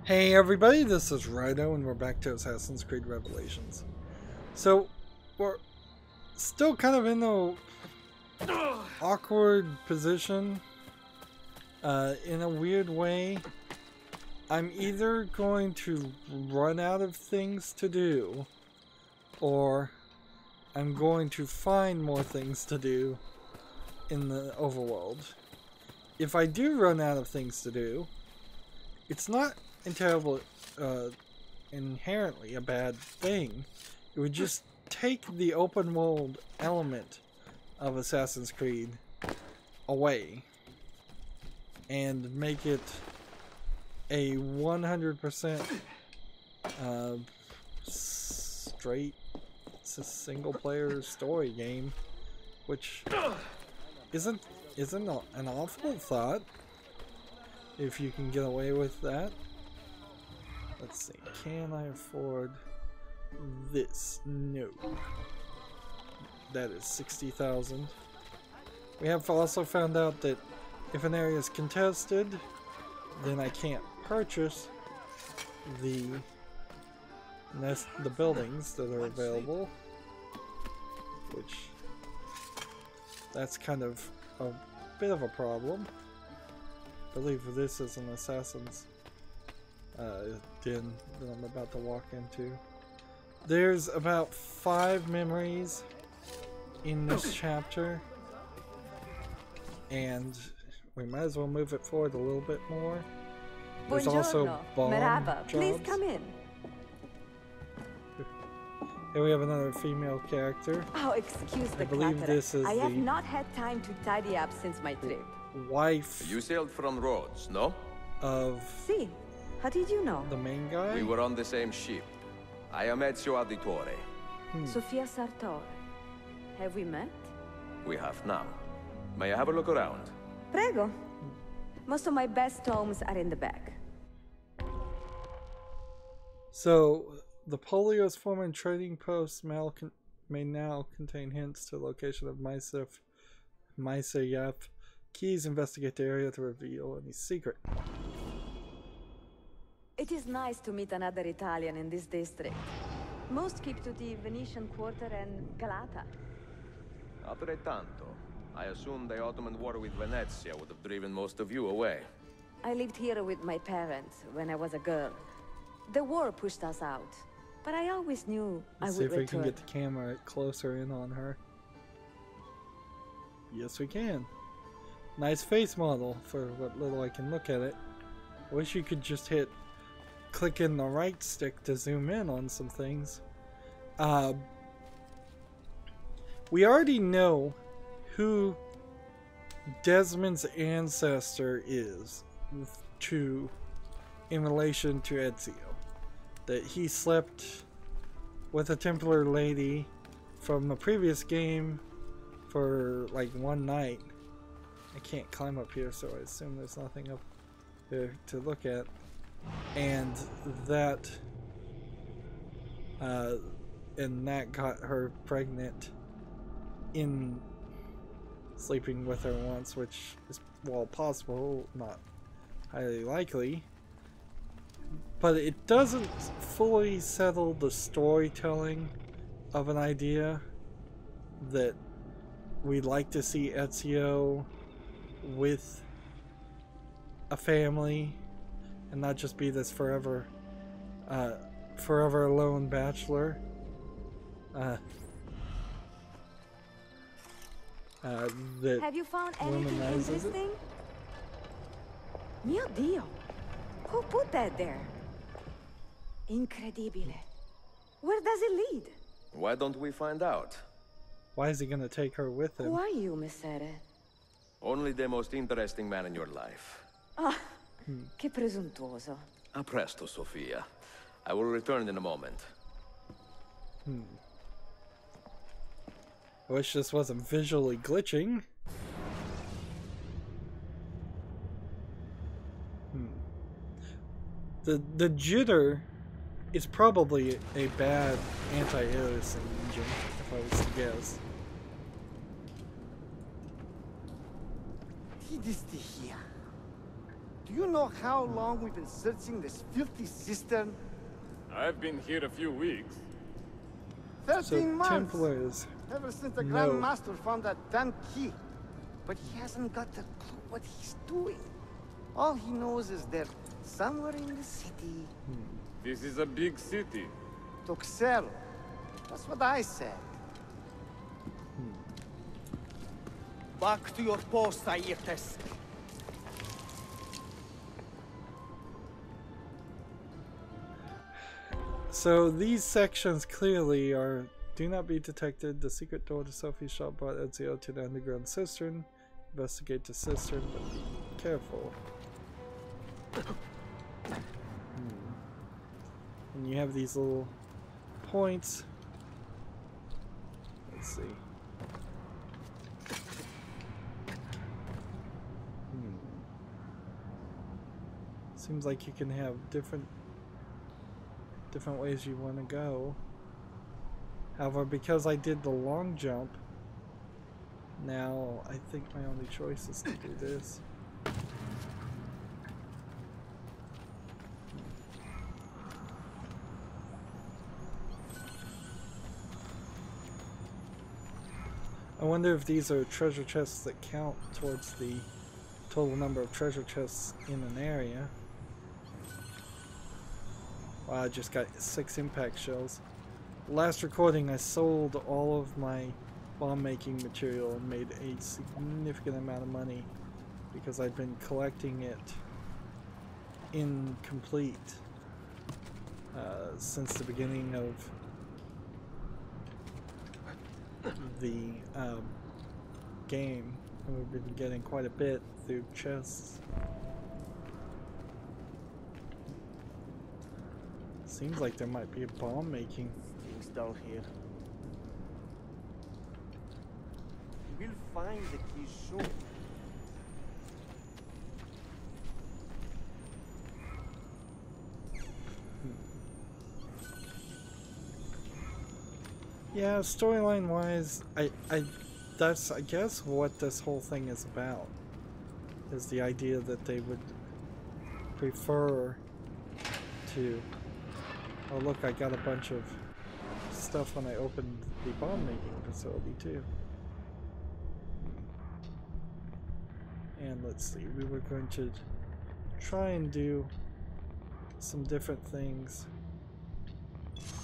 Hey everybody, this is Rydo and we're back to Assassin's Creed Revelations. So, we're still kind of in the awkward position. In a weird way, I'm either going to run out of things to do, or I'm going to find more things to do in the overworld. If I do run out of things to do, it's not inherently a bad thing. It would just take the open world element of Assassin's Creed away and make it a 100% straight single player story game, which isn't an awful thought if you can get away with that. Let's see, can I afford this? No. That is 60,000. We have also found out that if an area is contested, then I can't purchase the buildings that are available, which that's kind of a bit of a problem. I believe this is an assassin's den that I'm about to walk into. There's about 5 memories in this chapter, and we might as well move it forward a little bit more. There's also bomb jobs. Please come in. Here we have another female character. Oh, excuse the believe clutter. this is I have the not had time to tidy up since my trip. Wife. You sailed from Rhodes, no? Of See, how did you know? the main guy? We were on the same ship. I am Ezio Auditore. Sofia Sartor. Have we met? We have now. May I have a look around? Prego. Most of my best homes are in the back. So, the Polio's former trading post may now contain hints to the location of Mysayev. Keys investigate the area to reveal any secret. It is nice to meet another Italian in this district. Most keep to the Venetian Quarter and Galata. Altrettanto. I assume the Ottoman war with Venezia would have driven most of you away. I lived here with my parents when I was a girl. The war pushed us out, but I always knew I Let's would see if we return. can get the camera closer in on her. Yes, we can. Nice face model for what little I can look at it. I wish you could just click in the right stick to zoom in on some things. We already know who Desmond's ancestor is in relation to Ezio. That he slept with a Templar lady from the previous game for like one night. I can't climb up here, so I assume there's nothing up there to look at. And that got her pregnant in sleeping with her once, which is, well, possible, not highly likely. But it doesn't fully settle the storytelling of an idea that we'd like to see Ezio with a family and not just be this forever alone bachelor. That Have you found anything womanizes it. interesting? Mio Dio! Who put that there? Incredibile. Where does it lead? Why don't we find out? Why is he gonna take her with him? Who are you, Messere? Only the most interesting man in your life. Ah, che presuntuoso. A presto, Sofia. I will return in a moment. I wish this wasn't visually glitching. The jitter is probably a bad anti-aliasing engine, if I was to guess. Did this here? Do you know how long we've been searching this filthy cistern? I've been here a few weeks. 13 So months! Templars. Ever since the No. Grand Master found that damn key. But he hasn't got a clue what he's doing. All he knows is they're somewhere in the city. This is a big city. Toxel. That's what I said. Back to your post, Ayrtes. So these sections clearly are: do not be detected. The secret door to Sophie's shop brought Ezio to the underground cistern. Investigate the cistern, but be careful. And you have these little points. Let's see. Seems like you can have different ways you want to go. However, because I did the long jump, now I think my only choice is to do this. I wonder if these are treasure chests that count towards the total number of treasure chests in an area. Wow, I just got 6 impact shells. Last recording I sold all of my bomb making material and made a significant amount of money because I'd been collecting it incomplete since the beginning of the game, and we've been getting quite a bit through chests. Seems like there might be a bomb making. Things down here. We'll find the key soon. Yeah, storyline wise, that's I guess what this whole thing is about. Is the idea that they would prefer to. Oh look, I got a bunch of stuff when I opened the bomb making facility too. And let's see, we were going to try and do some different things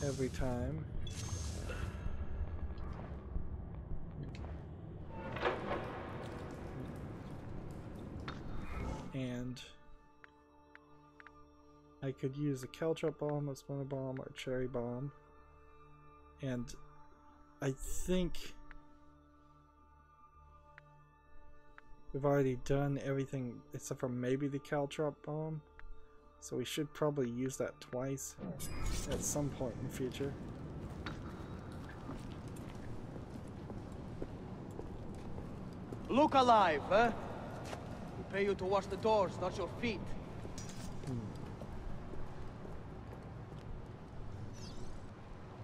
every time. And I could use a caltrop bomb, a splinter bomb, or a cherry bomb. And I think we've already done everything except for maybe the caltrop bomb. So we should probably use that twice at some point in the future. Look alive, huh? We pay you to watch the doors, not your feet.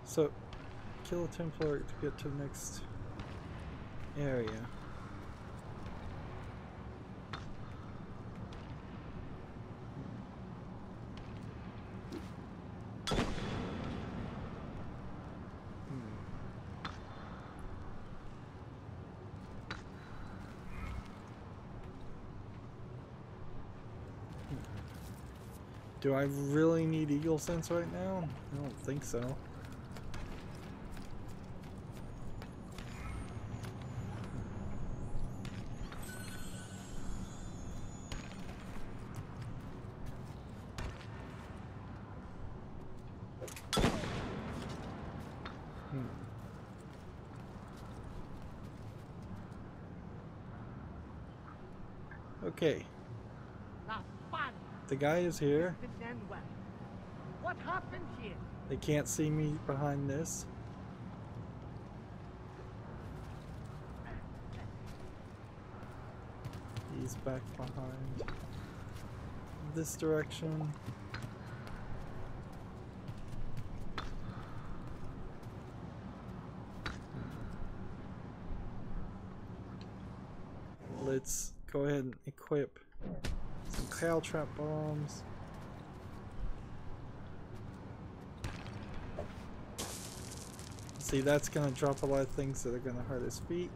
So, kill a Templar to get to the next area. Do I really need eagle sense right now? I don't think so. Okay. The guy is here. What happened here? They can't see me behind this. He's back behind this direction. Let's go ahead and equip cow trap bombs. See, that's gonna drop a lot of things that are gonna hurt his feet.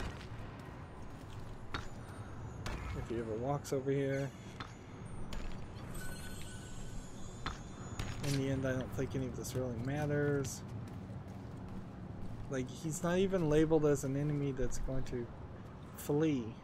If he ever walks over here. In the end, I don't think any of this really matters. Like, he's not even labeled as an enemy that's going to flee.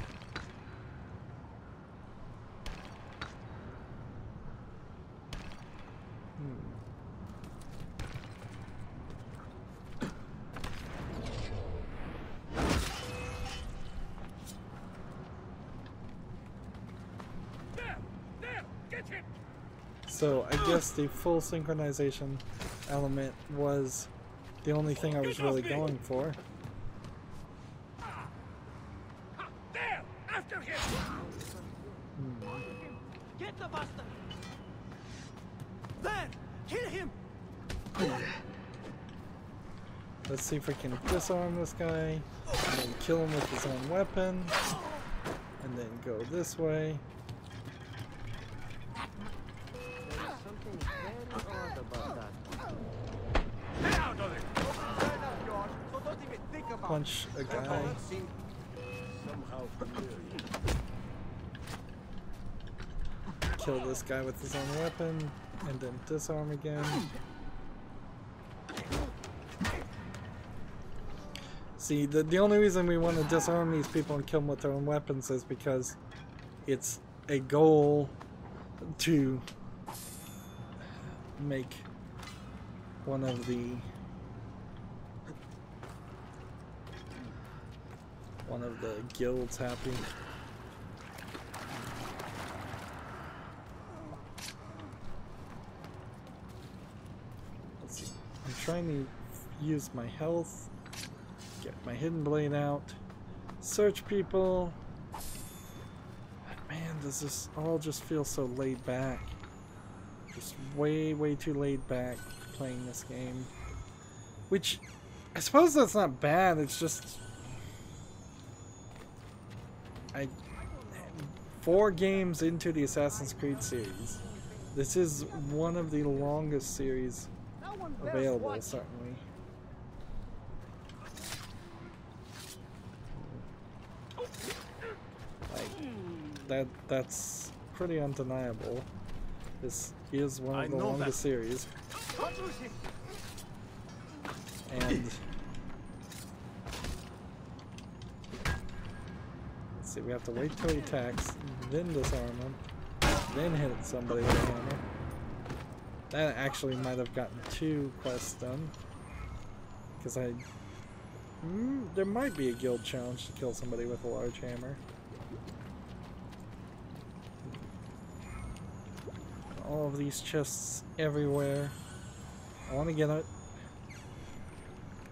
So I guess the full synchronization element was the only thing I was really going for. There! After him! Get the bastard! There! Kill him! Let's see if we can disarm this guy, and then kill him with his own weapon, and then go this way. Punch a guy. Kill this guy with his own weapon, and then disarm again. See, the only reason we want to disarm these people and kill them with their own weapons is because it's a goal to make one of the guilds happy. Let's see. I'm trying to use my health, get my hidden blade out, search people. Man, does this all just feel so laid back? Just way too laid back playing this game. Which, I suppose that's not bad, it's just... 4 games into the Assassin's Creed series. This is one of the longest series available, certainly. That's pretty undeniable. This is one of the longest series. And let's see, we have to wait till he attacks, then disarm him, then hit somebody with a hammer. That actually might have gotten 2 quests done. Because there might be a guild challenge to kill somebody with a large hammer. All of these chests everywhere. I want to get it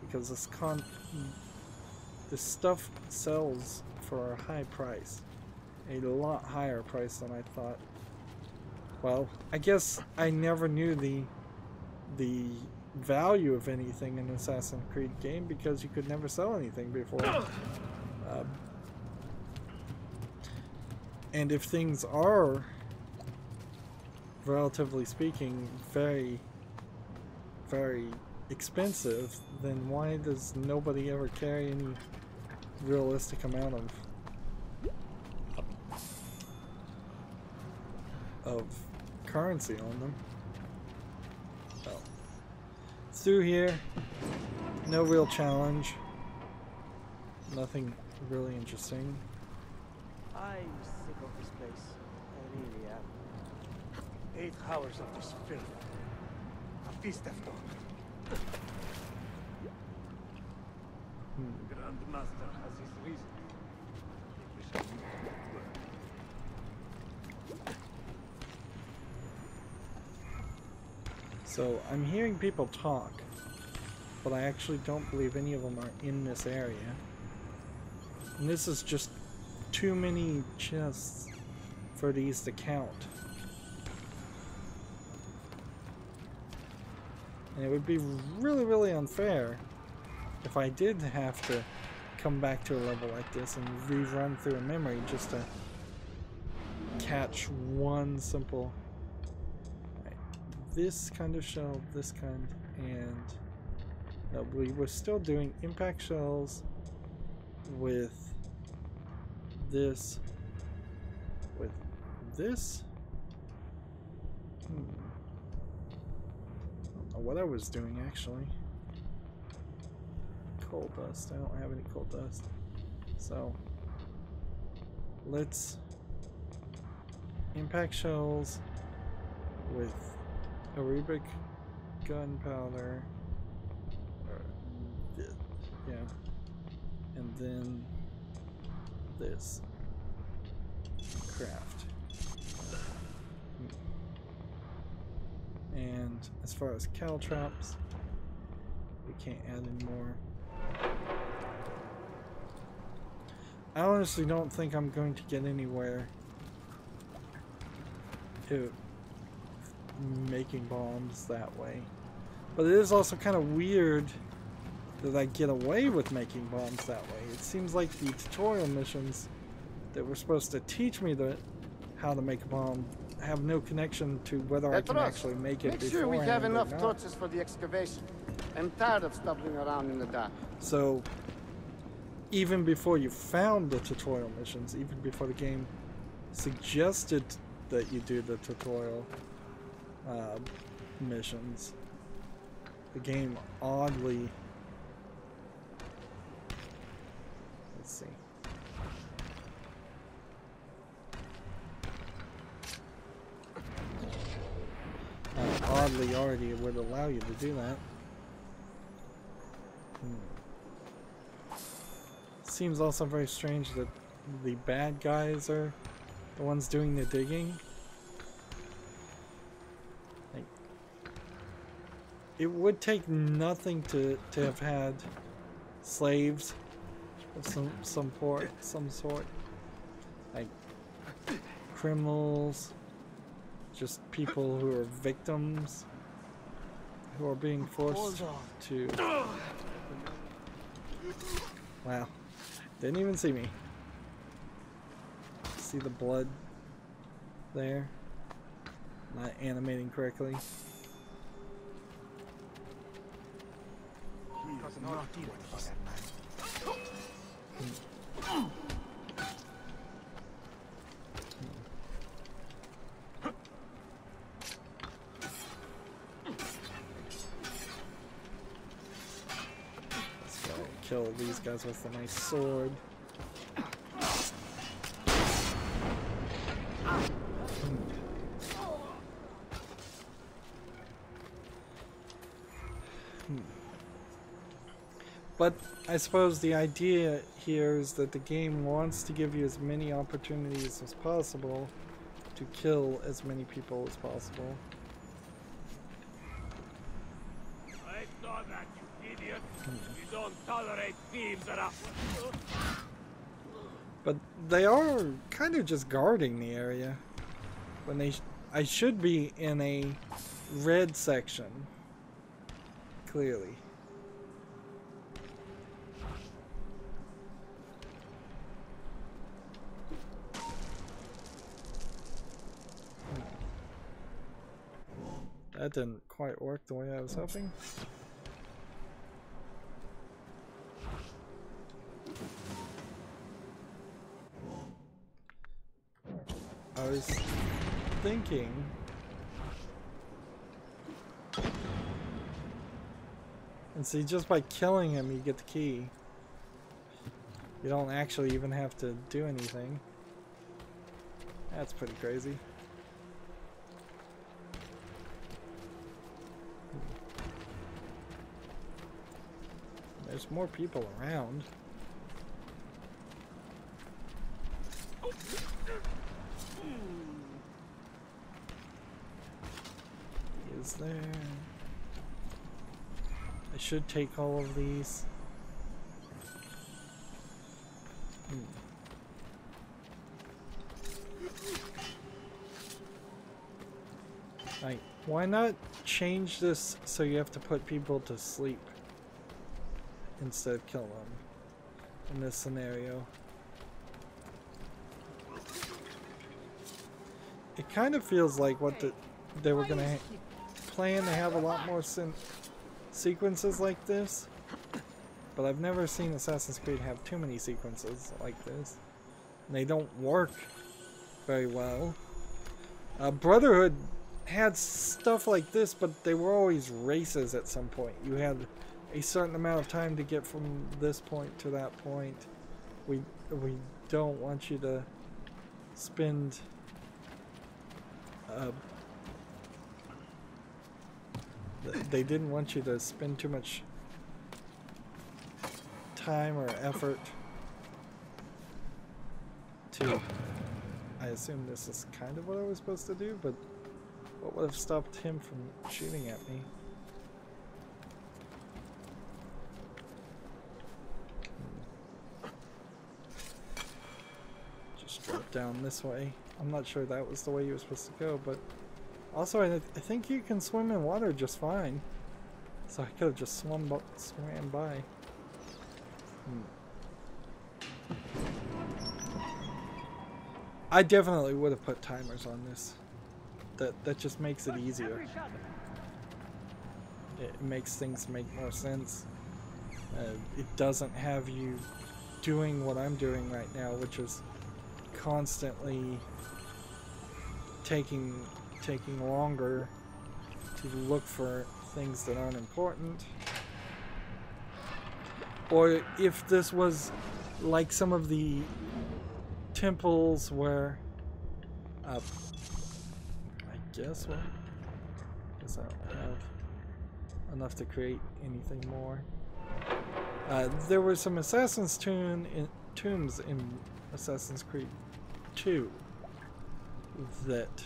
because this stuff sells for a high price, a lot higher price than I thought. Well, I guess I never knew the value of anything in an Assassin's Creed game because you could never sell anything before. And if things are, relatively speaking, very expensive, then why does nobody ever carry any realistic amount of currency on them? So, through here, no real challenge, nothing really interesting. I'm sick of this place. I really am. 8 hours of this filth. A feast after all. The Grand Master has his reasons. We shall meet at work. So I'm hearing people talk, but I actually don't believe any of them are in this area. And this is just too many chests for these to count. And it would be really unfair if I did have to come back to a level like this and rerun through a memory just to catch one simple. Right, this kind of shell, this kind, and no, we were still doing impact shells with this, with this. I don't know what I was doing actually. Coal dust. I don't have any coal dust. So let's impact shells with Arabic gunpowder. Yeah. And then this. Craft. And as far as caltrops, we can't add any more. I honestly don't think I'm going to get anywhere to making bombs that way. But it is also kind of weird that I get away with making bombs that way. It seems like the tutorial missions that were supposed to teach me how to make a bomb have no connection to whether I can actually make it beforehand. Make sure we have enough or not. torches for the excavation. I'm tired of stumbling around in the dark. So even before you found the tutorial missions, even before the game suggested that you do the tutorial missions, the game oddly, let's see, oddly already would allow you to do that. Seems also very strange that the bad guys are the ones doing the digging. Like, it would take nothing to have had slaves of some sort, like criminals, just people who are victims who are being forced to. Wow. Didn't even see me. See the blood there? Not animating correctly. Let's go kill these guys with a nice sword. But I suppose the idea here is that the game wants to give you as many opportunities as possible to kill as many people as possible. I saw that, you idiot. You don't tolerate thieves enough. But they are kind of just guarding the area. When I should be in a red section. Clearly. That didn't quite work the way I was hoping. I was thinking and see, just by killing him you get the key. You don't actually even have to do anything. That's pretty crazy. There's more people around. Is there? I should take all of these. Like, why not change this so you have to put people to sleep instead of kill them in this scenario? It kind of feels like what they were going to plan to have a lot more sequences like this. But I've never seen Assassin's Creed have too many sequences like this. And they don't work very well. Brotherhood had stuff like this, but they were always races at some point. You had a certain amount of time to get from this point to that point. We don't want you to spend they didn't want you to spend too much time or effort to... I assume this is kind of what I was supposed to do, but what would have stopped him from shooting at me? Just drop down this way. I'm not sure that was the way you were supposed to go, but also I think you can swim in water just fine. So I could have just swam by. I definitely would have put timers on this. That just makes it easier. It makes things make more sense. It doesn't have you doing what I'm doing right now, which is constantly taking longer to look for things that aren't important. Or if this was like some of the temples where I guess I don't have enough to create anything more. There were some Assassin's tombs in Assassin's Creed 2 that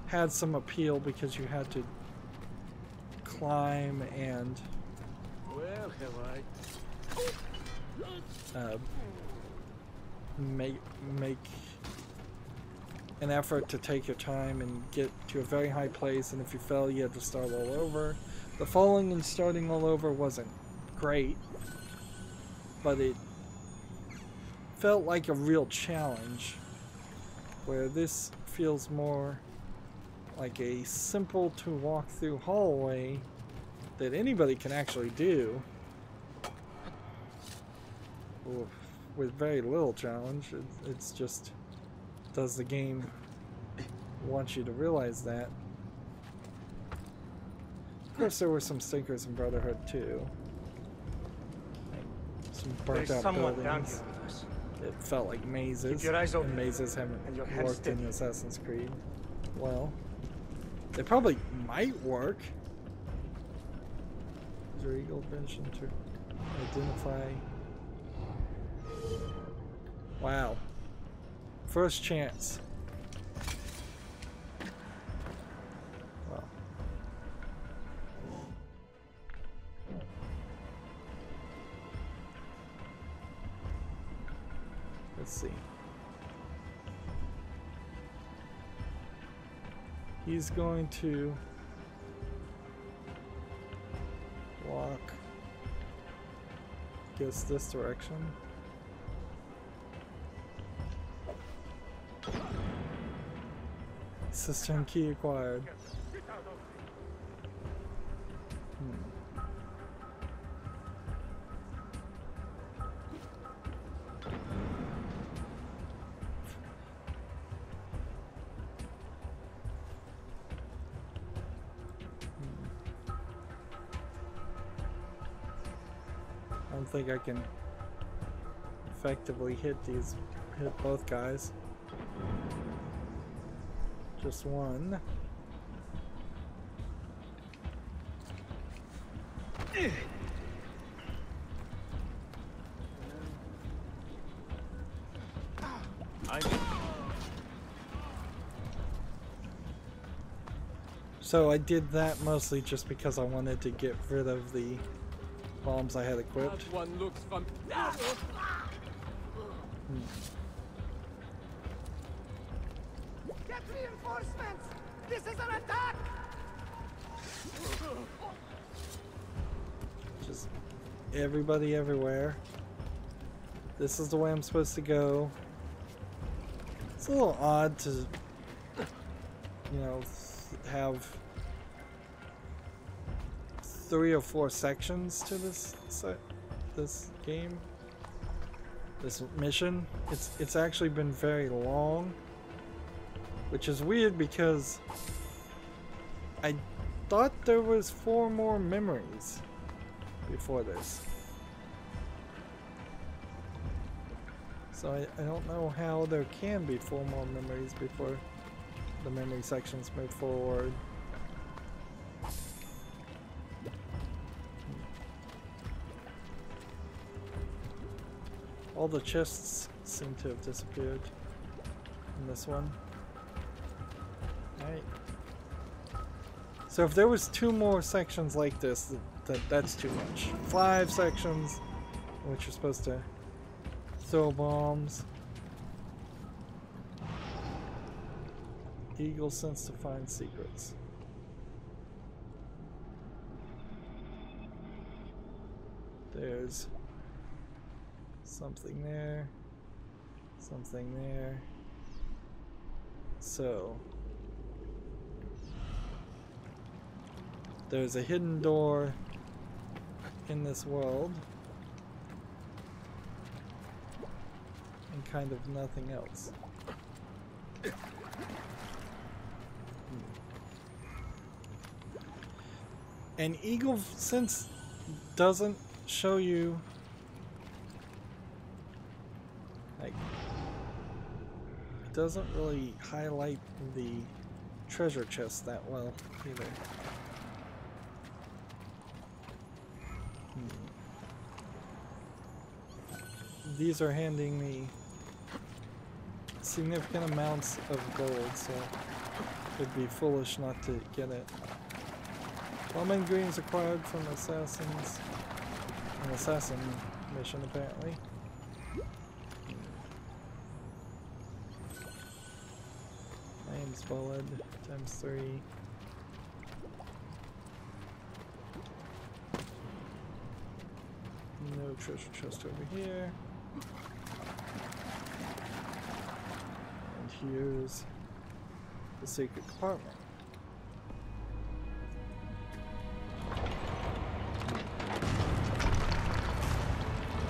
had some appeal because you had to climb and make an effort to take your time and get to a very high place, and if you fell you had to start all over. The falling and starting all over wasn't great, but it felt like a real challenge, where this feels more like a simple to walk through hallway that anybody can actually do with very little challenge. It's just, does the game want you to realize that? Of course there were some stinkers in Brotherhood too. Some burnt out buildings. It felt like mazes, and mazes haven't worked in Assassin's Creed. Well, they probably might work. Is your eagle vision to identify? Wow. First chance. Well. Let's see. He's going to walk, I guess, this direction. System key acquired. I don't think I can effectively hit both guys. Just one. So I did that mostly just because I wanted to get rid of the bombs I had equipped. One looks from Get reinforcements! This is an attack! Just everybody everywhere. This is the way I'm supposed to go. It's a little odd to, you know, have 3 or 4 sections to this game, this mission. It's actually been very long, which is weird because I thought there was 4 more memories before this. So I don't know how there can be 4 more memories before the memory sections move forward. All the chests seem to have disappeared in this one. Alright. So if there was 2 more sections like this, that's too much. 5 sections, which are supposed to throw bombs. Eagle sense to find secrets. There's something there, something there. So there's a hidden door in this world and kind of nothing else. And Eagle Sense doesn't show you, like, it doesn't really highlight the treasure chest that well either. These are handing me significant amounts of gold, so it'd be foolish not to get it. Common ingredients acquired from assassins. An assassin mission, apparently. Name's bullet ×3. No treasure chest over here. And here's the secret compartment.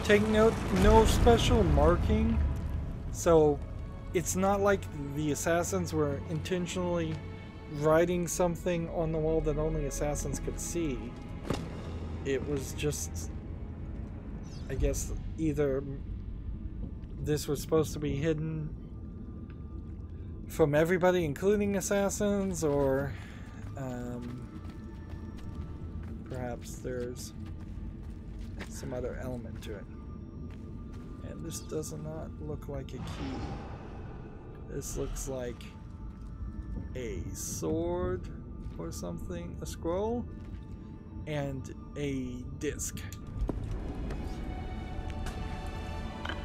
Take note, no special marking, so it's not like the assassins were intentionally writing something on the wall that only assassins could see. It was just, I guess, either this was supposed to be hidden from everybody, including assassins, or perhaps there's some other element to it. And this does not look like a key. This looks like a sword or something, a scroll, and a disc.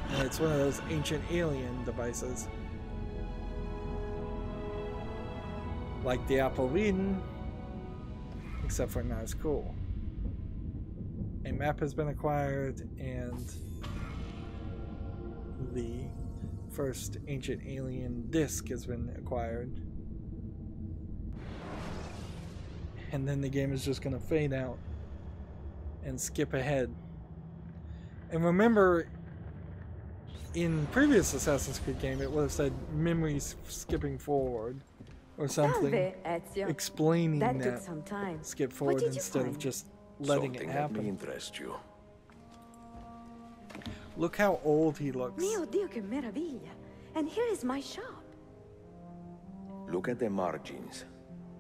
And it's one of those ancient alien devices. Like the Apple Reading, except for not as cool. A map has been acquired, and the first ancient alien disc has been acquired. And then the game is just going to fade out and skip ahead. And remember, in previous Assassin's Creed game, it would have said memories skipping forward or something, explaining that skip forward instead of just letting it happen. That may interest you. Look how old he looks. Mio Dio, che meraviglia! And here is my shop. Look at the margins.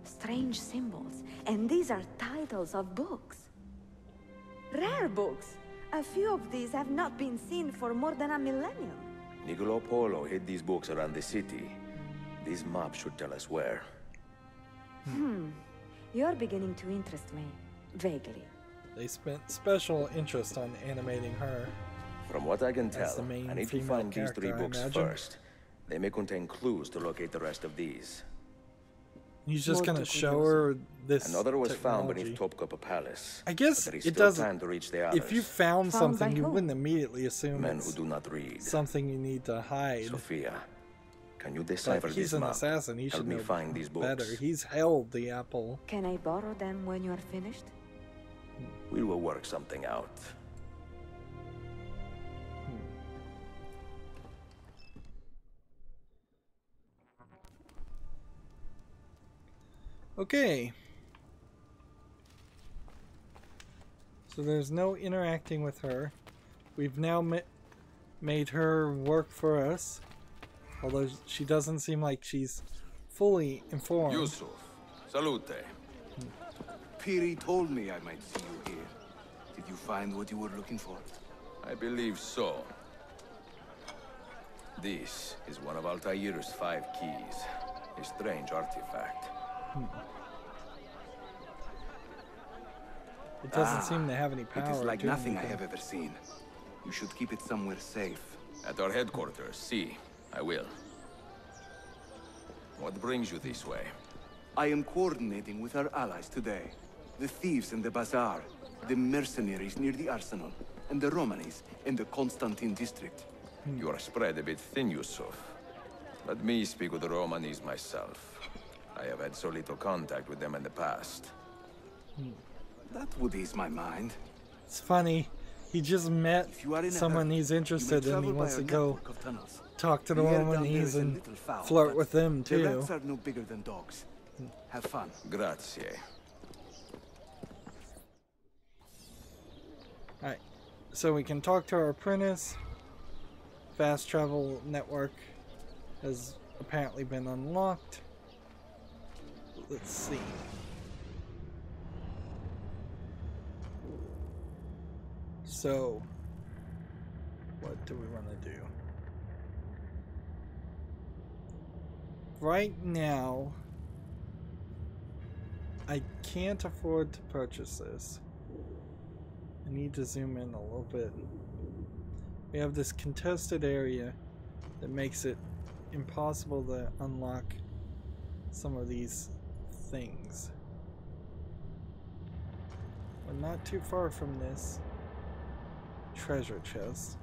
Strange symbols, and these are titles of books. Rare books. A few of these have not been seen for more than a millennium. Niccolo Polo hid these books around the city. These maps should tell us where. You're beginning to interest me. Vaguely. They spent special interest on animating her. From what I can tell, the main I need to female find these 3 character, I books imagine. first. They may contain clues to locate the rest of these. He's just gonna show her this Another was found technology. beneath Topkapi Palace. I guess but there is it still doesn't. time to reach the others. If you found Found something, by you who? wouldn't immediately assume Men who it's do not read. something you need to hide. Sophia. Can you decipher But he's this an map? assassin. He Help should me know find these books. better. He's held the apple. Can I borrow them when you are finished? We will work something out. Okay. So there's no interacting with her. We've now made her work for us. Although she doesn't seem like she's fully informed. Yusuf, salute. Piri told me I might see you here. Did you find what you were looking for? I believe so. This is one of Altair's 5 keys. A strange artifact. It doesn't seem to have any power. It is like to nothing I anything. have ever seen. You should keep it somewhere safe. At our headquarters, see. I will. What brings you this way? I am coordinating with our allies today. The thieves in the bazaar, the mercenaries near the arsenal, and the Romanis in the Constantine district. You are spread a bit thin, Yusuf. Let me speak with the Romanis myself. I have had so little contact with them in the past. That would ease my mind. It's funny. He just met If you are in a someone hurry, he's you may interested in. He travel by wants our to go network of tunnels. talk to the The air down there Romanis is a and little foul, flirt but with them The too. rats are no bigger than dogs. Have fun. Grazie. Alright, so we can talk to our apprentice. Fast travel network has apparently been unlocked. Let's see. So, what do we want to do? Right now, I can't afford to purchase this. I need to zoom in a little bit. We have this contested area that makes it impossible to unlock some of these things. We're not too far from this treasure chest.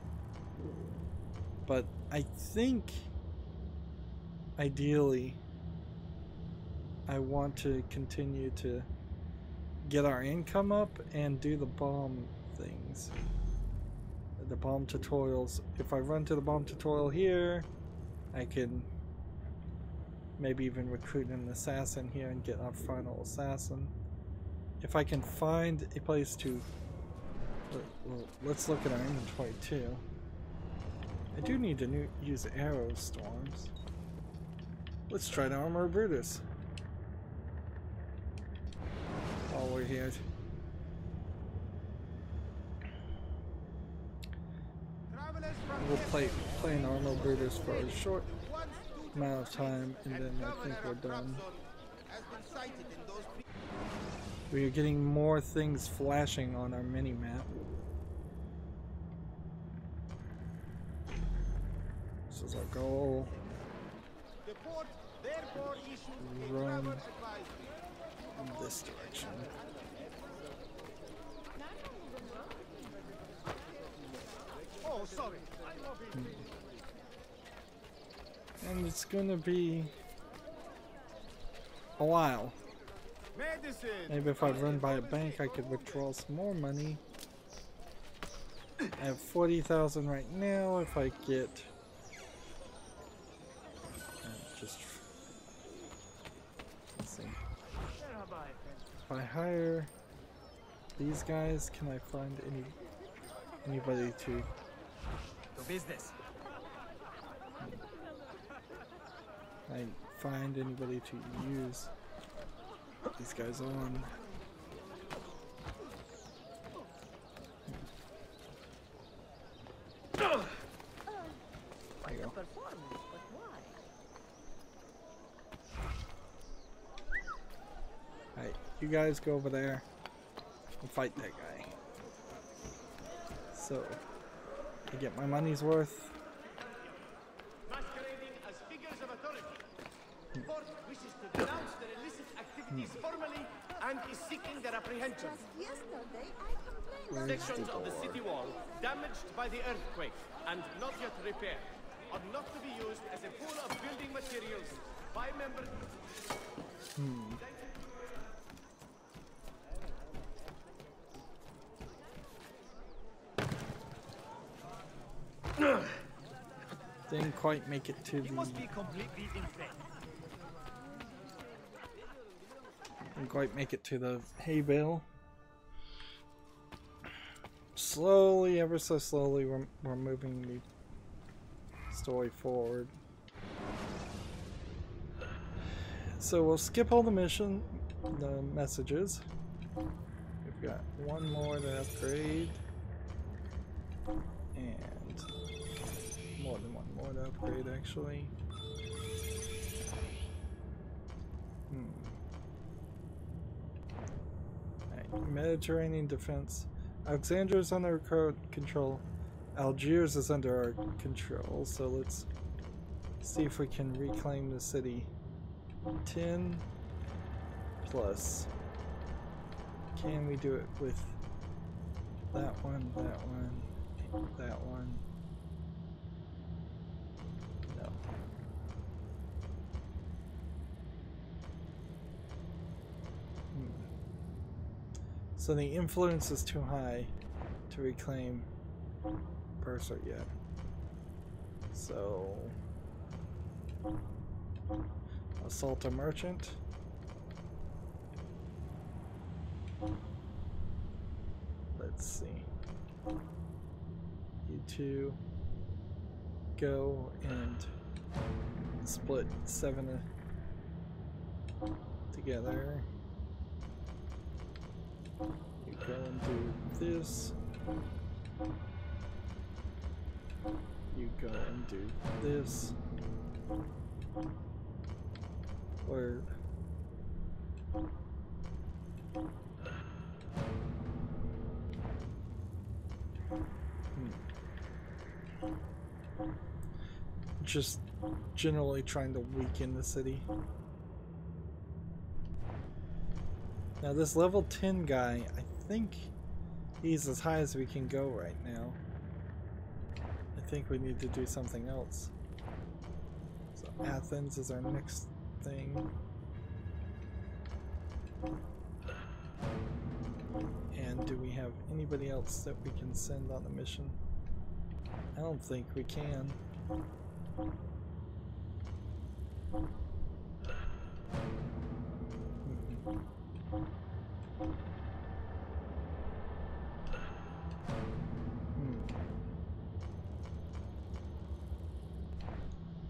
But I think ideally I want to continue to get our income up and do the bomb things. The bomb tutorials. If I run to the bomb tutorial here, I can maybe even recruit an assassin here and get our final assassin. If I can find a place to... Well, let's look at our inventory too. I do need to use arrow storms. Let's try to armor Brutus while we're here. We'll play an armor Brutus for a short amount of time, and then I think we're done. We are getting more things flashing on our mini-map. This is our goal. Run in this direction. Oh, sorry. And it's gonna be a while. Maybe if I run by a bank I could withdraw some more money. I have 40,000 right now. If I get just let's see. If I hire these guys, can I find anybody to business. I find anybody to use these guys on? There you go. Alright, you guys go over there and fight that guy. So, I get my money's worth. Masquerading as figures of authority. The court wishes to denounce their illicit activities formally and is seeking their apprehension. Where's Sections the of the door? city wall damaged by the earthquake and not yet repaired. are not to be used as a pool of building materials by members. Didn't quite make it to the. Must be completely insane. Didn't quite make it to the hay bale. Slowly, ever so slowly, we're moving the story forward. So we'll skip all the messages. We've got one more to upgrade, and more than one more to upgrade actually. Alright, Mediterranean defense. Alexandria is under our control. Algiers is under our control, so let's see if we can reclaim the city. 10 plus. Can we do it with that one, that one, that one? No. So the influence is too high to reclaim Purser yet. So assault a merchant. Let's see. You two go and split 7 together. You go and do this. You go and do this. Word. Just generally trying to weaken the city. Now this level 10 guy, I think he's as high as we can go right now. I think we need to do something else. So Athens is our next thing. And do we have anybody else that we can send on the mission? I don't think we can.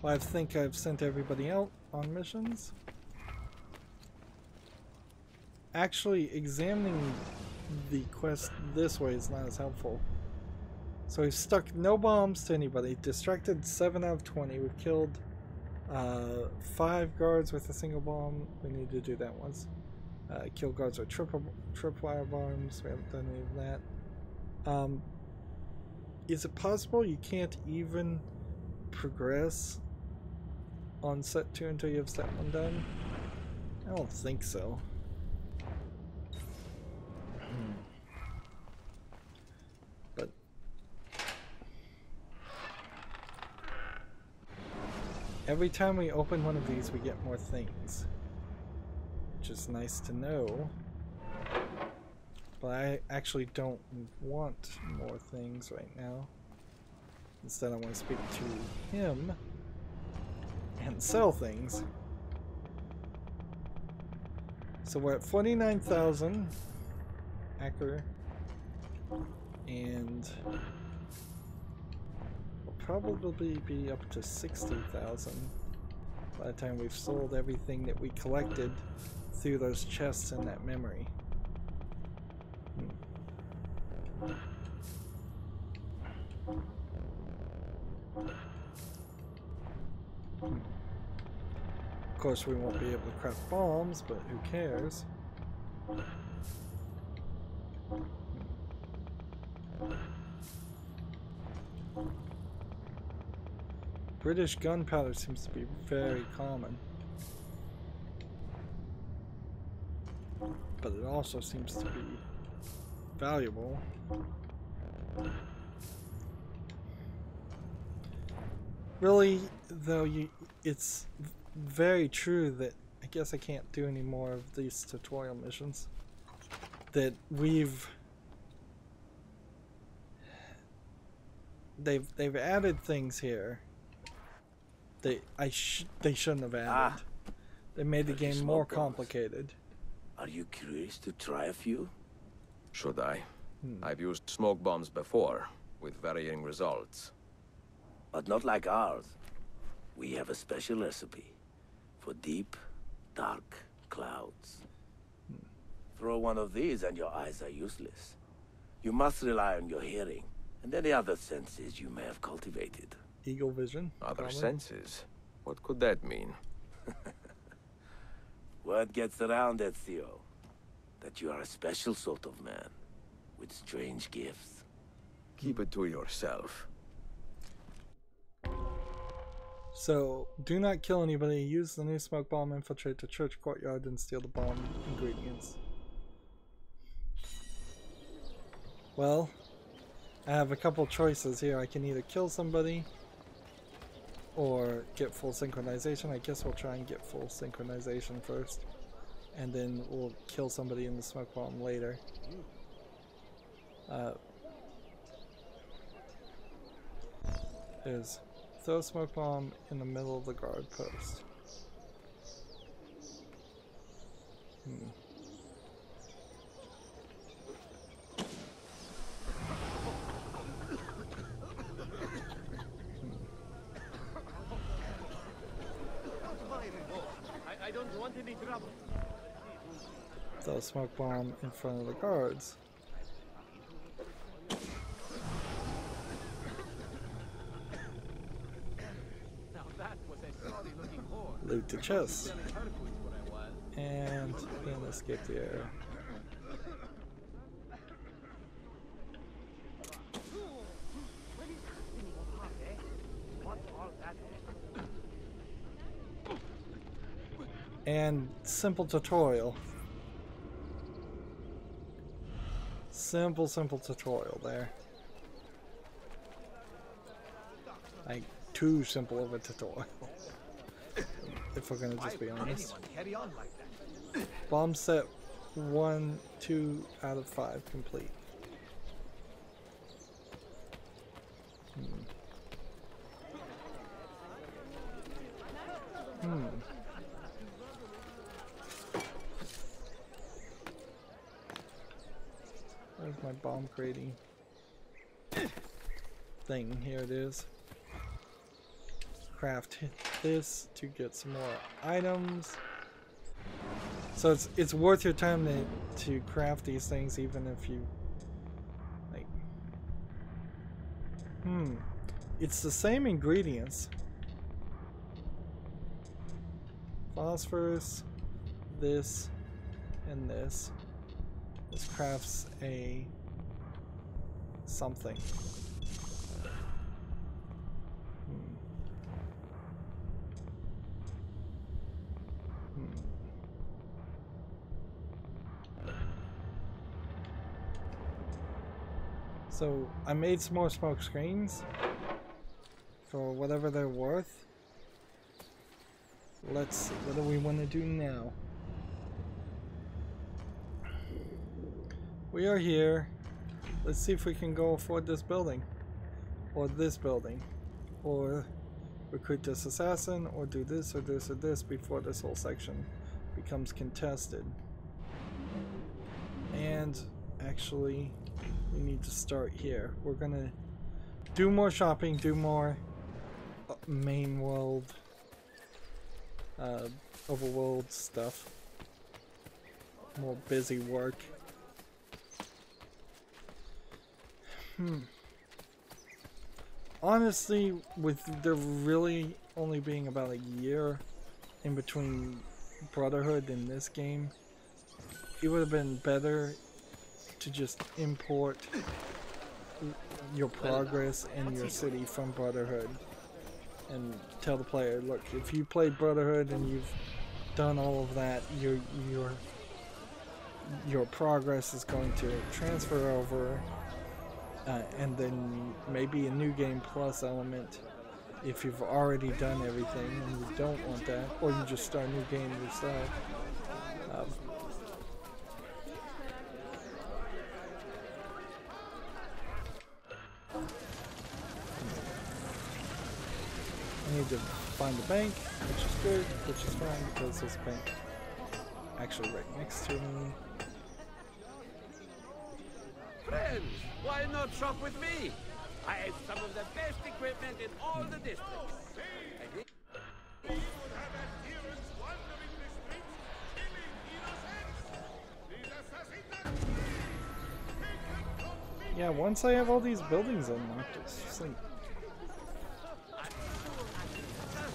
Well, I think I've sent everybody out on missions. Actually, examining the quest this way is not as helpful. So we've stuck no bombs to anybody, distracted 7 out of 20, we've killed 5 guards with a single bomb, we need to do that once. Kill guards with tripwire bombs, we haven't done any of that. Is it possible you can't even progress on set 2 until you have set 1 done? I don't think so. But every time we open one of these we get more things, which is nice to know. But I actually don't want more things right now. Instead I want to speak to him and sell things. So we're at 49,000 Acker, and we'll probably be up to 60,000 by the time we've sold everything that we collected through those chests in that memory. Of course we won't be able to craft bombs, but who cares? British gunpowder seems to be very common, but it also seems to be valuable. Really, though, it's very true that I guess I can't do any more of these tutorial missions. That they've added things here they shouldn't have added. They made the game more complicated. Are you curious to try a few? Should I? I've used smoke bombs before, with varying results. But not like ours. We have a special recipe for deep, dark clouds. Throw one of these and your eyes are useless. You must rely on your hearing and any other senses you may have cultivated. Eagle vision? Other probably. senses? What could that mean? Word gets around, Ezio, that you are a special sort of man, with strange gifts. Keep it to yourself. So, do not kill anybody, use the new smoke bomb, infiltrate the church courtyard, and steal the bomb ingredients. Well, I have a couple choices here. I can either kill somebody or get full synchronization. I guess we'll try and get full synchronization first, and then we'll kill somebody in the smoke bomb later. There's throw a smoke bomb in the middle of the guard post. I don't want any trouble. Throw a smoke bomb in front of the guards. Now that was a sorry looking horde. Loot the chest. Selling Hercules for a while. And then escape the area. And simple tutorial. Simple tutorial there. Like, too simple of a tutorial. If we're gonna just be honest. Carry on like that. Bomb set 1, 2 out of 5 complete. Where's my bomb creating thing? Here it is. Craft this to get some more items. So it's worth your time to craft these things, even if you like. It's the same ingredients. Phosphorus, this, and this. This crafts a something. So I made some more smoke screens for whatever they're worth. Let's see, what do we want to do now? We are here. Let's see if we can go afford this building. Or this building. Or recruit this assassin, or do this or this or this before this whole section becomes contested. And actually, we need to start here. We're gonna do more shopping, do more main world, overworld stuff. More busy work. Honestly, with there really only being about a year in between Brotherhood and this game, it would have been better to just import your progress in your city from Brotherhood and tell the player, look, if you played Brotherhood and you've done all of that, your progress is going to transfer over. And then maybe a new game plus element if you've already done everything and you don't want that, or you just start a new game yourself. I need to find the bank, which is good, which is fine because there's a bank actually right next to me. Friends, why not shop with me? I have some of the best equipment in all the districts. Yeah, once I have all these buildings unlocked, it's just like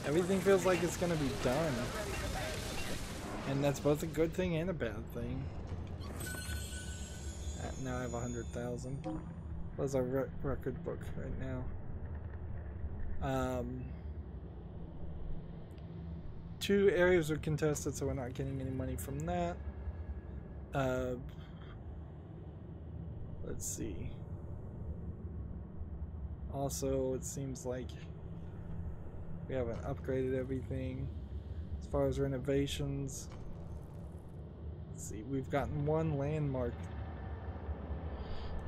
everything feels like it's gonna be done. And that's both a good thing and a bad thing. Now I have 100,000. What's our record book right now? 2 areas are contested, so we're not getting any money from that. Let's see. Also, it seems like we haven't upgraded everything. As far as renovations, let's see, we've gotten 1 landmark.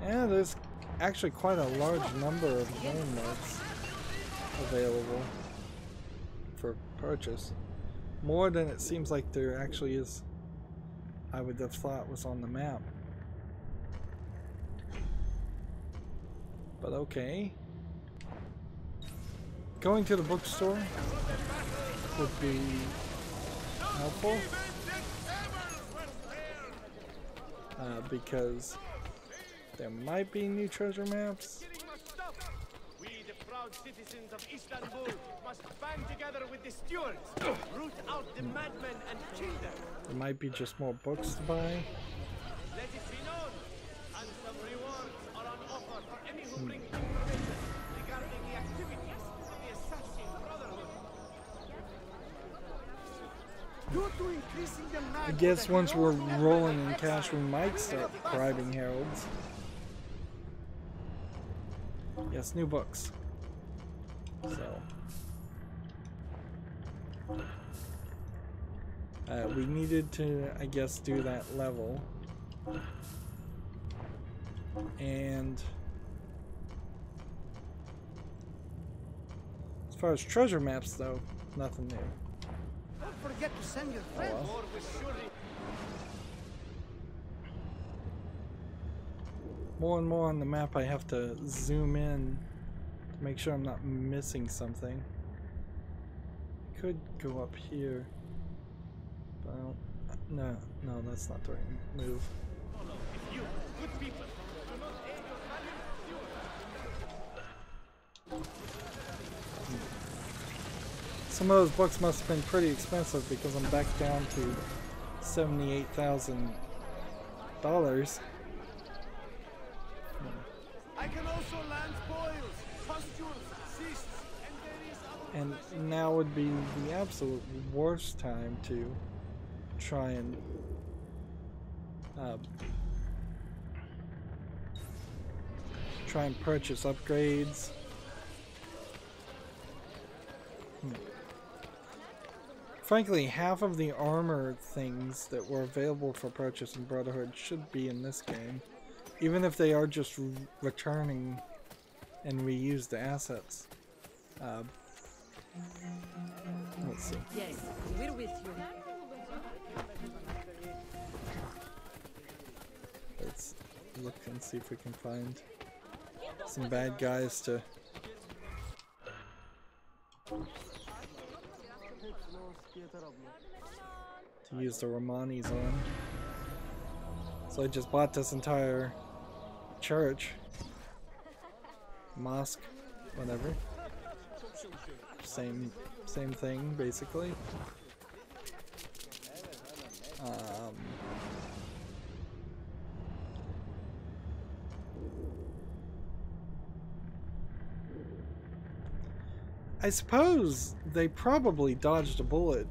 Yeah, there's actually quite a large number of landmarks available for purchase. More than it seems like there actually is, I would have thought was on the map. But okay. Going to the bookstore would be helpful. Because there might be new treasure maps. We, the proud citizens of Istanbul, must band together with the stewards, root out the madmen and kill them. There might be just more books to buy. Let it be known, and some rewards are on offer for any who bring information regarding the activities of the Assassin Brotherhood. Due to increasing demand, I guess once we're rolling in cash, we might start bribing heralds. Yes, new books. So we needed to, I guess, do that level. And as far as treasure maps, though, nothing new. Don't forget to send your friends. Oh, well. War was surely More and more on the map, I have to zoom in to make sure I'm not missing something. I could go up here, but I don't, no, that's not the right move. follow if you, good people, do not aid your valiant stewards. Some of those books must have been pretty expensive because I'm back down to $78,000. I can also land spoils, costumes, cysts, and various other. And now would be the absolute worst time to try and purchase upgrades. Frankly, half of the armor things that were available for purchase in Brotherhood should be in this game, even if they are just returning and reused assets. Let's see. Yes, we're with you. Let's look and see if we can find some bad guys to use the Romanis on. So I just bought this entire church, mosque, whatever. Same thing basically. I suppose they probably dodged a bullet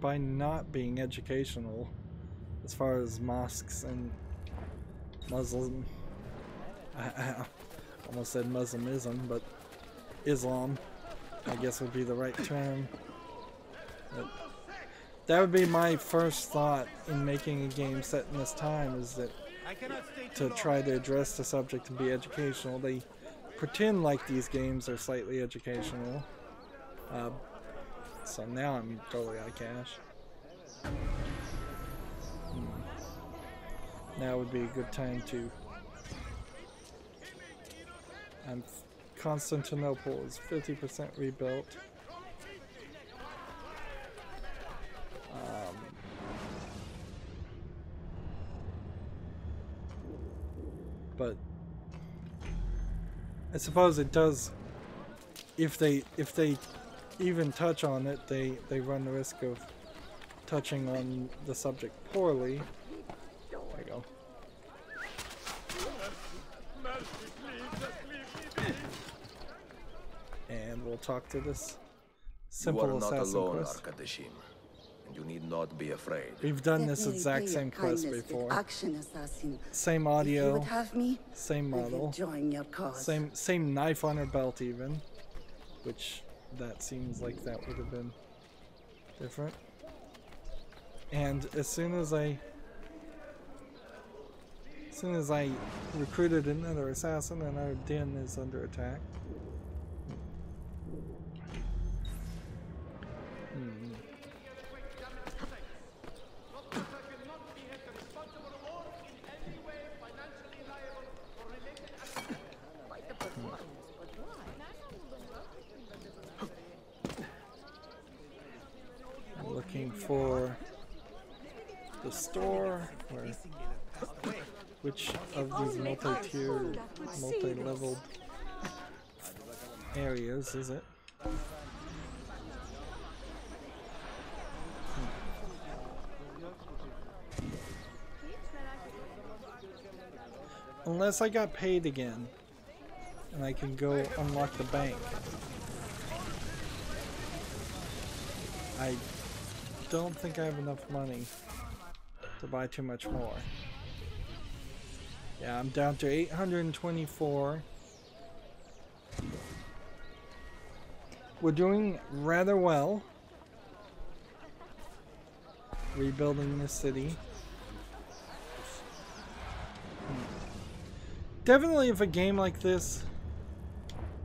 by not being educational as far as mosques and Muslim. I almost said Muslimism, but Islam I guess would be the right term. But that would be my first thought in making a game set in this time, is that to try to address the subject and be educational. They pretend like these games are slightly educational. So now I'm totally out of cash. Now would be a good time to... And Constantinople is 50% rebuilt. But I suppose it does, if they even touch on it, they run the risk of touching on the subject poorly. There you go. And we'll talk to this simple assassin quest. You need not be afraid. We've done this exact same quest before. Same audio, same model, same knife on her belt even, which that seems like that would have been different. And as soon as I recruited another assassin and our den is under attack. Looking for the store, which of these multi-tiered, multi-leveled areas is it? Unless I got paid again, and I can go unlock the bank. I don't think I have enough money to buy too much more. Yeah, I'm down to 824. We're doing rather well. Rebuilding the city. Definitely if a game like this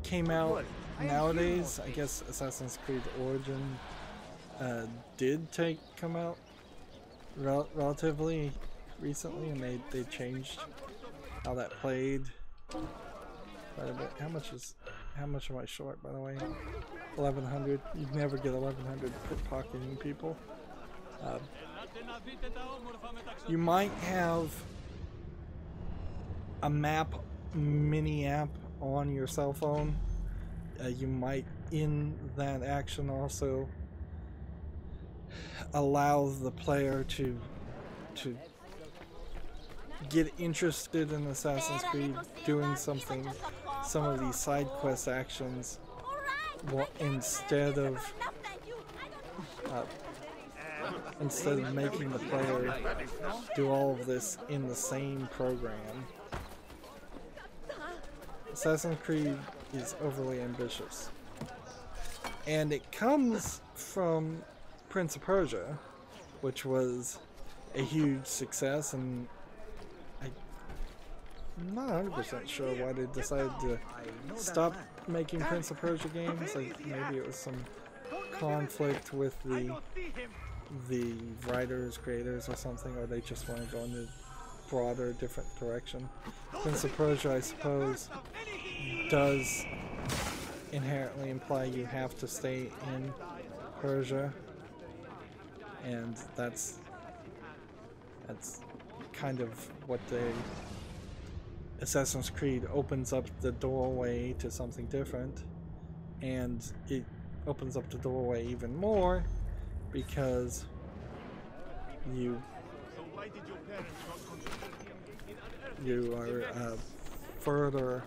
came out nowadays, I guess Assassin's Creed Origin did come out relatively recently, and they changed how that played quite a bit. How much am I short, by the way? 1100. You'd never get 1100 pickpocketing people. You might have a mini app on your cell phone. You might, in that action, also allow the player to get interested in Assassin's Creed doing some of these side quest actions, instead of making the player do all of this in the same program. Assassin's Creed is overly ambitious, and it comes from Prince of Persia, which was a huge success, and I'm not 100% sure why they decided to stop making Prince of Persia games. Like, maybe it was some conflict with the writers, creators, or something, or they just want to go in a broader, different direction. Prince of Persia, I suppose, does inherently imply you have to stay in Persia, and that's kind of what Assassin's Creed opens up the doorway to something different, and it opens up the doorway even more because you are further.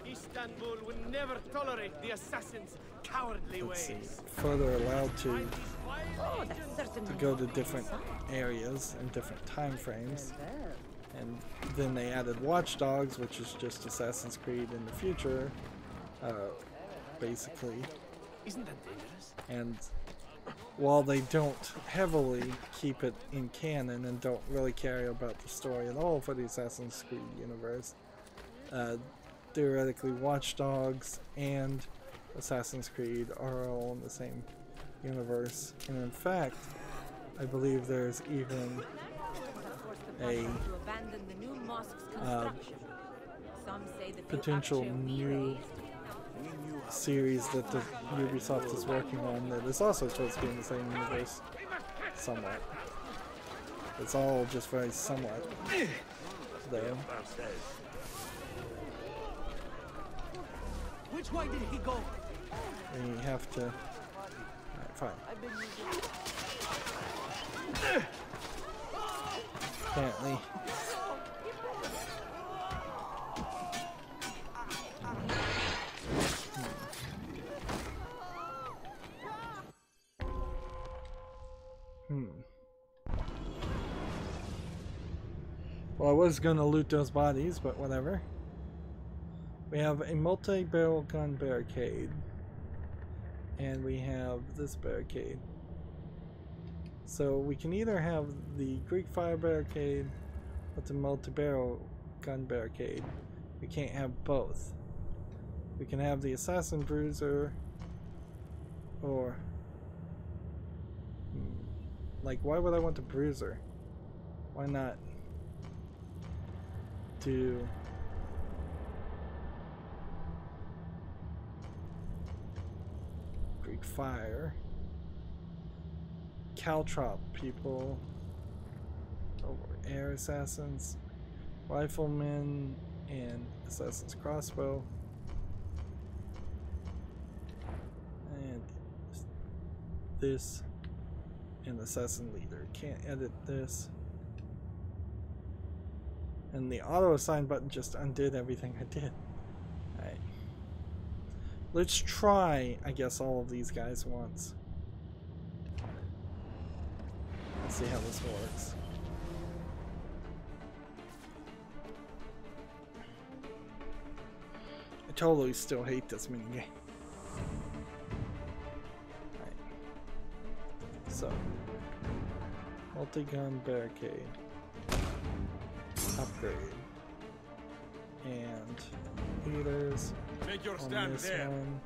Istanbul will never tolerate the assassins' cowardly ways. Further allowed to go to different areas and different time frames. And then they added Watch Dogs, which is just Assassin's Creed in the future, basically. Isn't that dangerous? And while they don't heavily keep it in canon and don't really care about the story at all for the Assassin's Creed universe, theoretically Watch Dogs and Assassin's Creed are all in the same universe. And in fact, I believe there's even a potential new series that the Ubisoft is working on that is also supposed to be in the same universe somewhat. It's all just very somewhat though. Which way did he go? And you have to... Alright, fine. Apparently. Well, I was gonna loot those bodies, but whatever. We have a multi-barrel gun barricade. And we have this barricade. So we can either have the Greek fire barricade or the multi-barrel gun barricade. We can't have both. We can have the assassin bruiser or... Like, why would I want the bruiser? Why not do... Greek fire, caltrop people, air assassins, riflemen, and assassin's crossbow, and this, and assassin leader. Can't edit this, and the auto assign button just undid everything I did. Alright. Let's try, I guess, all of these guys once. Let's see how this works. I totally still hate this minigame. Alright. So, multi-gun barricade. Upgrade. And healers. Make your On stand this there. one,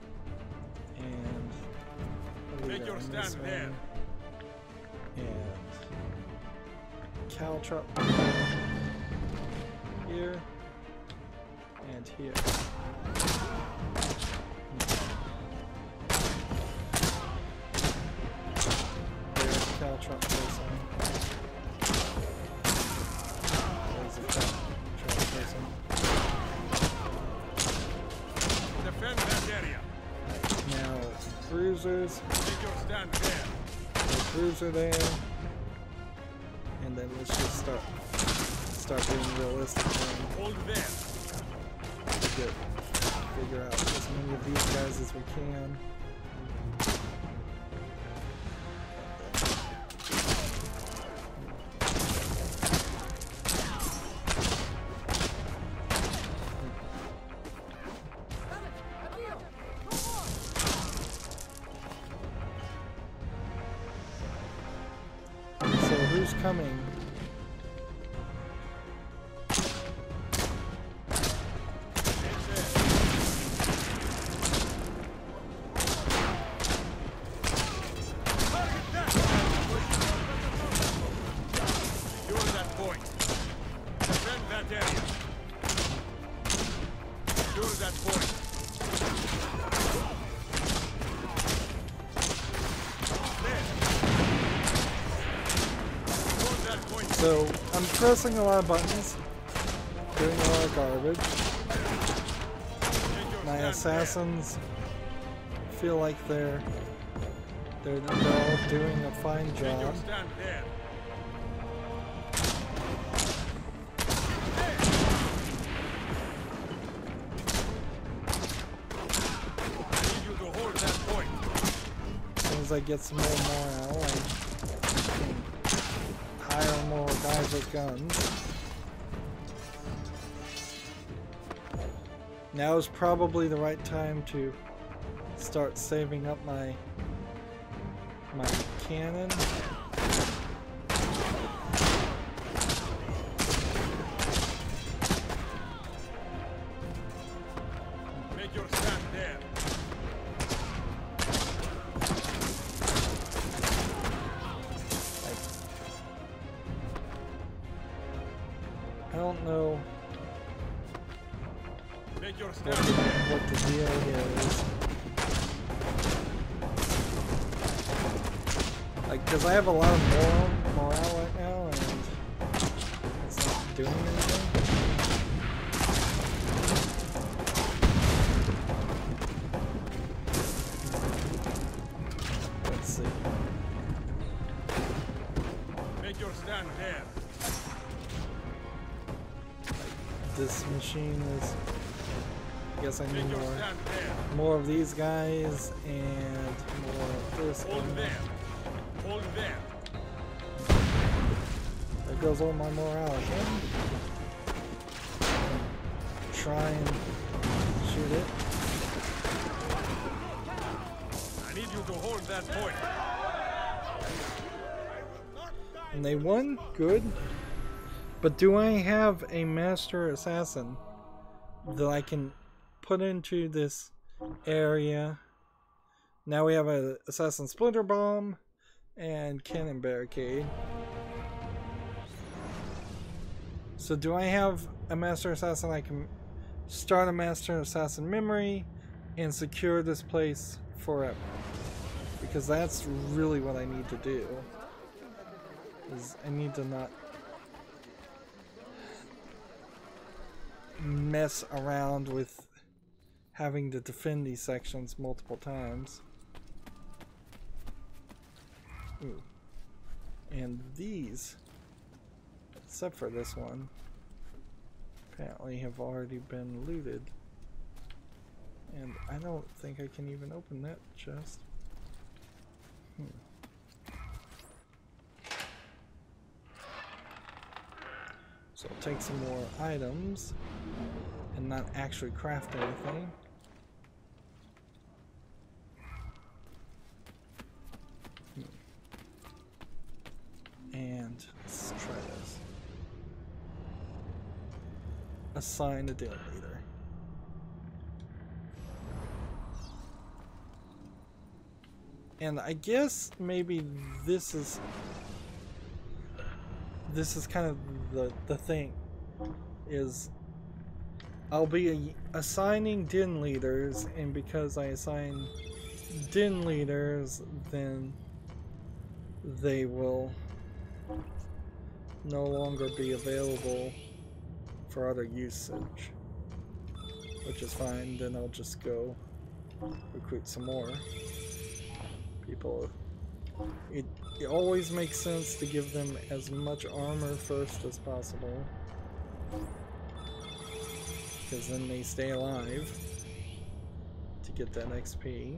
and Make your stand there. And caltrop here and here. There's a caltrop person. There's a caltrop person. Defend that area. Now, bruisers. Make your stand there. The bruiser there. And then let's just start being realistic and Hold there. figure out as many of these guys as we can. Who's coming? Secure that point. Defend that area. Secure that point. So, I'm pressing a lot of buttons, doing a lot of garbage. My assassins feel like they're all doing a fine job. As soon as I get some more morale, I can hire more guys with guns. Now is probably the right time to start saving up my cannon. Make your stand there. I don't know Make your stand. what the deal here is. Like, because I have a lot of morale right now, and it's not doing anything. Let's see. Make your stand there. This machine is. I guess I Make need your stand there. more of these guys and more of this. Hold there. Hold there. There goes all my morale again. Try and shoot it. I need you to hold that point. And they won? Good. But do I have a master assassin that I can put into this area? Now we have an assassin splinter bomb and cannon barricade. So do I have a master assassin I can start a master assassin memory and secure this place forever? Because that's really what I need to do. Is I need to not mess around with having to defend these sections multiple times. Ooh. And these, except for this one, apparently have already been looted. And I don't think I can even open that chest. So I'll take some more items and not actually craft anything. And let's try this. Assign a den leader. And I guess maybe this is kind of the thing, is I'll be assigning den leaders, and because I assign den leaders, then they will no longer be available for other usage, which is fine. Then I'll just go recruit some more people. It always makes sense to give them as much armor first as possible, because then they stay alive to get that XP.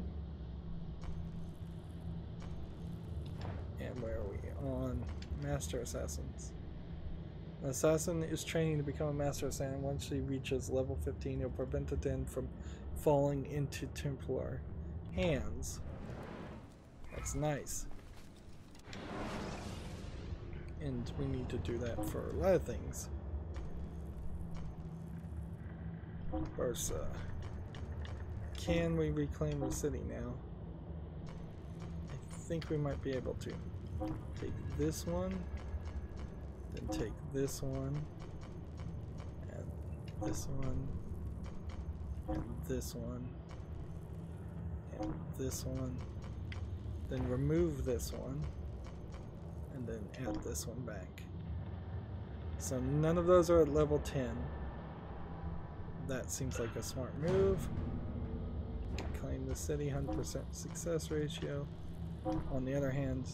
And where are we? On Master Assassins. An assassin is training to become a Master Assassin. Once he reaches level 15, he'll prevent a den from falling into Templar hands. That's nice. And we need to do that for a lot of things. First, can we reclaim the city now? I think we might be able to. Take this one, then take this one, and this one, and this one, and this one, then remove this one, and then add this one back. So none of those are at level 10. That seems like a smart move. Claim the city, 100% success ratio. On the other hand,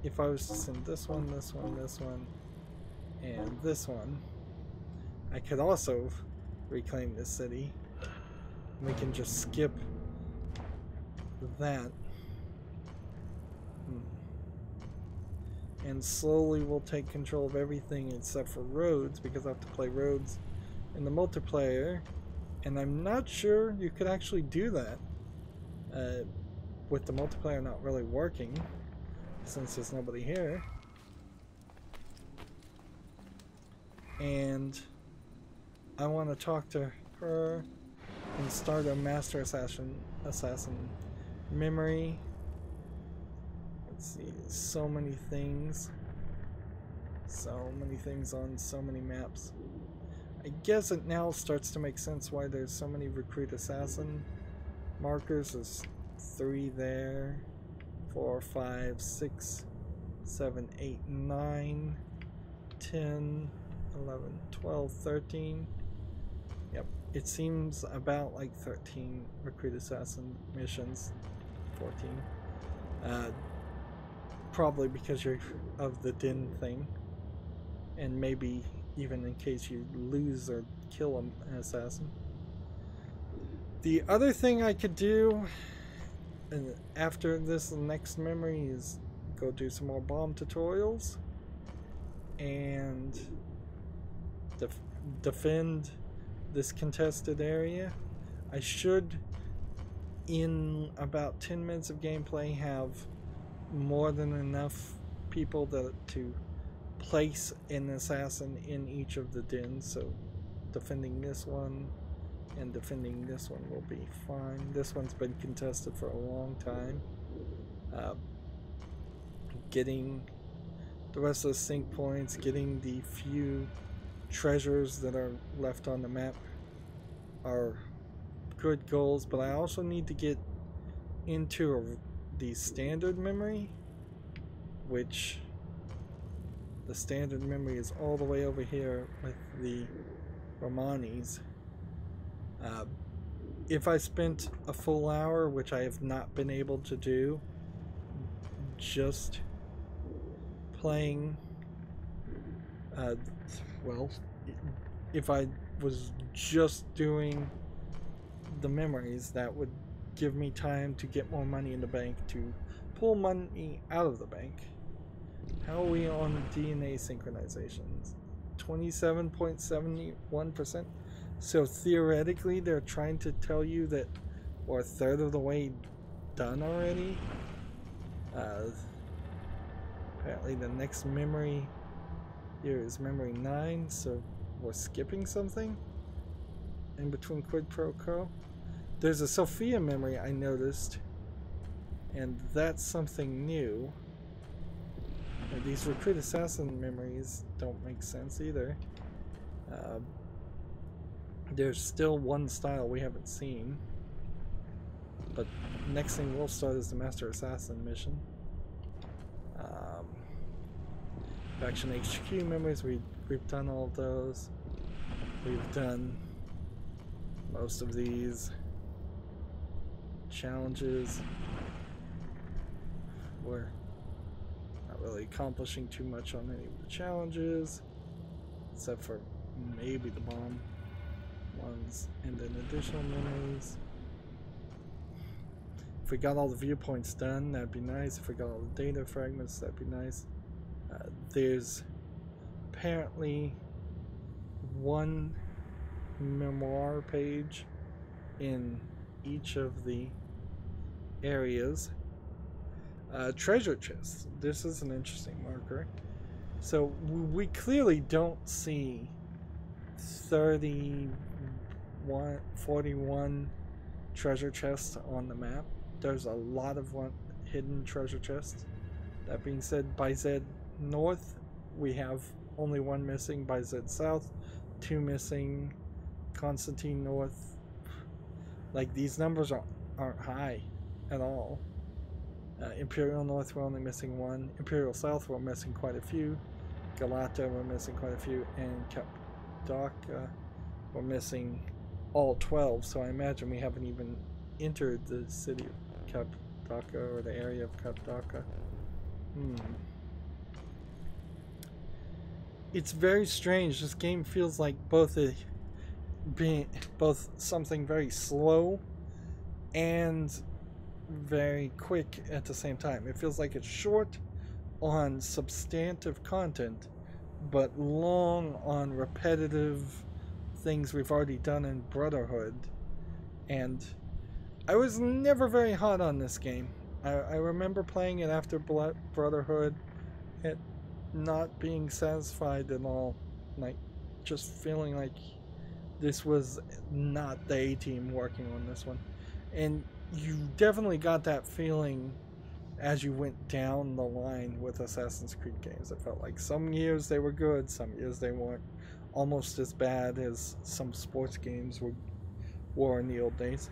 if I was to send this one, this one, this one, and this one, I could also reclaim this city. We can just skip that. And slowly we'll take control of everything except for roads, because I have to play roads in the multiplayer, And I'm not sure you could actually do that with the multiplayer not really working, since there's nobody here. And I want to talk to her and start a master assassin memory. Let's see, so many things on so many maps. I guess it now starts to make sense why there's so many recruit assassin markers. There's 3 there, 4, 5, 6, 7, 8, 9, 10, 11, 12, 13. Yep, it seems about like 13 recruit assassin missions. 14. Probably because you're of the din thing, and maybe even in case you lose or kill an assassin. The other thing I could do after this next memory is go do some more bomb tutorials and defend this contested area. I should, in about 10 minutes of gameplay, have more than enough people to place an assassin in each of the dens, so defending this one and defending this one will be fine. This one's been contested for a long time. Getting the rest of the sync points, getting the few treasures that are left on the map are good goals, but I also need to get into the standard memory, which the standard memory is all the way over here with the Romanis. If I spent a full hour, which I have not been able to do, just playing, well, if I was just doing the memories, that would give me time to get more money in the bank, to pull money out of the bank. How are we on DNA synchronizations? 27.71%. So theoretically, they're trying to tell you that we're a third of the way done already. Apparently the next memory here is memory 9, so we're skipping something in between quid pro quo. There's a Sophia memory I noticed, and that's something new. And these recruit assassin memories don't make sense either. There's still one style we haven't seen, but next thing we'll start is the master assassin mission. Faction HQ memories, we've done all of those. We've done most of these. Challenges, we're not really accomplishing too much on any of the challenges, except for maybe the bomb ones, and then additional memories. If we got all the viewpoints done, that'd be nice. If we got all the data fragments, that'd be nice. There's apparently one memoir page in each of the areas. Treasure chests. This is an interesting marker. So we clearly don't see 41 treasure chests on the map. There's a lot of hidden treasure chests. That being said, by Z North we have only 1 missing, by Z South 2 missing, Constantine North, like these numbers aren't high at all. Imperial North we're only missing 1, Imperial South we're missing quite a few, Galata we're missing quite a few, and Cappadocia we're missing all 12, so I imagine we haven't even entered the city of Cappadocia or the area of Cappadocia. It's very strange. This game feels like both something very slow and very quick at the same time. It feels like it's short on substantive content, but long on repetitive things we've already done in Brotherhood, and I was never very hot on this game. I remember playing it after Brotherhood, it not being satisfied at all, like just feeling like this was not the A-team working on this one. And you definitely got that feeling as you went down the line with Assassin's Creed games. It felt like some years they were good, some years they weren't almost as bad as some sports games were in the old days.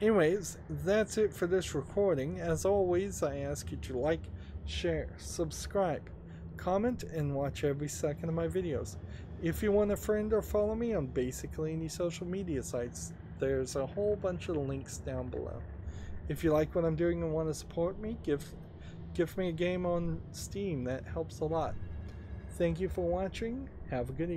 Anyways, that's it for this recording. As always, I ask you to like, share, subscribe, comment, and watch every second of my videos. If you want a friend or follow me on basically any social media sites, there's a whole bunch of links down below. If you like what I'm doing and want to support me, give me a game on Steam. That helps a lot. Thank you for watching. Have a good evening.